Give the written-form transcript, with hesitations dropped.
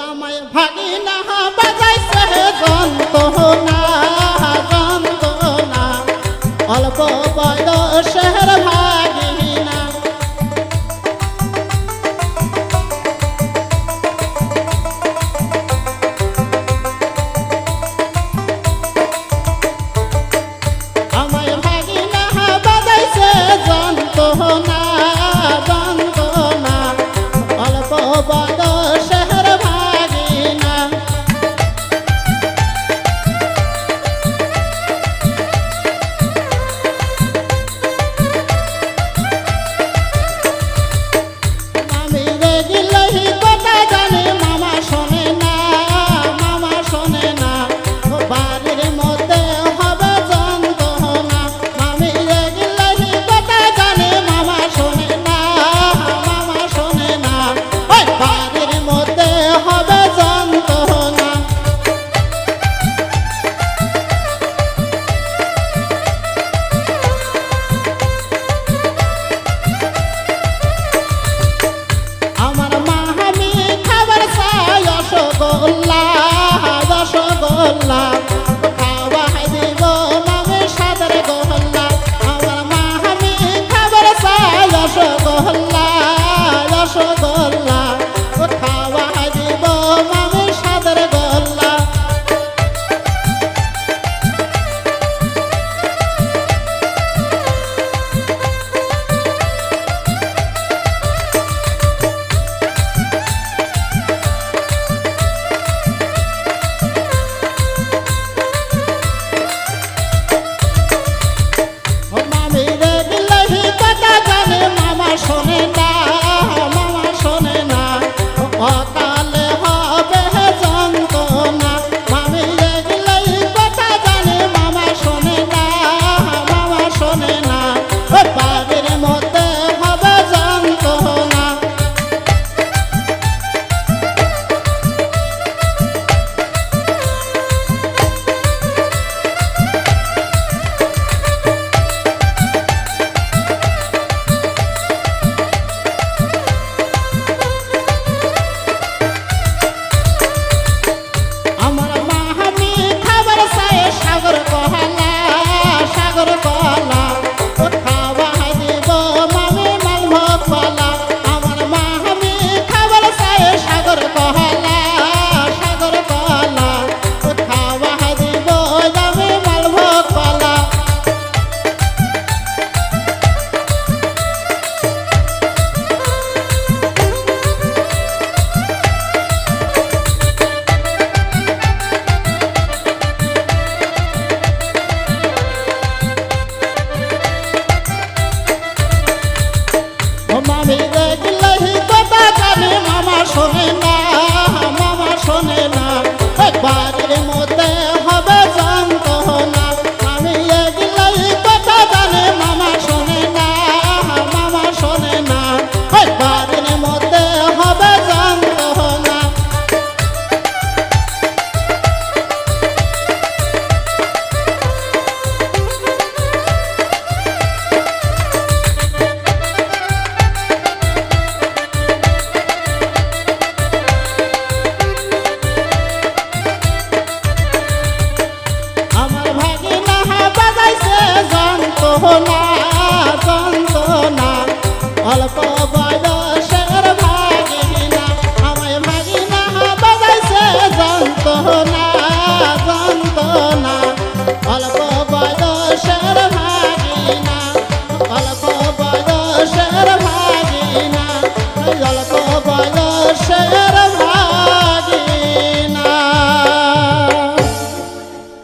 আমায় ভাগিনা বাজাইছে যন্ত্রণা যন্ত্রণা অল্প বয়সের ভাগিনা আমায় ভাগিনা বাজাইছে যন্ত্রণা যন্ত্রণা অল্প বয়সের ভাগিনা আমি রেগিলেই কথা জানি মামা শোনে না বাড়ির মধ্যে হবে যন্ত্রণা আমি রেগিলেই কথা জানি মামা শোনে না ওই বাড়ির মধ্যে হবে যন্ত্রণা আমার মা আমি খাবার চাই রসগোল্লা রসগোল্লা খাওয়াই দিব মামি সাদের গোল্লা আমার মা আমি খাবার চাই রসগোল্লা রসগোল্লা খাওয়াই দিব মামি সাদের গোল্লা মামি রেগিলেই কথা জানে মামা শোনে না অকালে হবে যন্ত্রণা মামি রেগিলেই কথা জানে মামা শোনে না ওই বাড়ির মধ্যে হবে যন্ত্রণা আমার মা আমি খাবার চাই সাগর কলা ও খাওয়াই দিব মামি মালভোগ কলা আমার মা আমি খাবার চাই সাগর কলা ও খাওয়াই দিব আমি মালভোগ কলা মামি রেগিলেই কথা জানে মামা শোনে না ওই বাড়ির মধ্যে হবে যন্ত্রণা মামি রেগিলেই কথা জানে মামা শোনে না ওই বাড়ির মধ্যে হবে যন্ত্রণা আমার ভাগিনা বাজাইছে যন্ত্রণা অল্প বয়সের ভাগিনা আমায় ভাগিনা বাজাইছে যন্ত্রণা অল্প বয়সের ভাগিনা অল্প বয়সের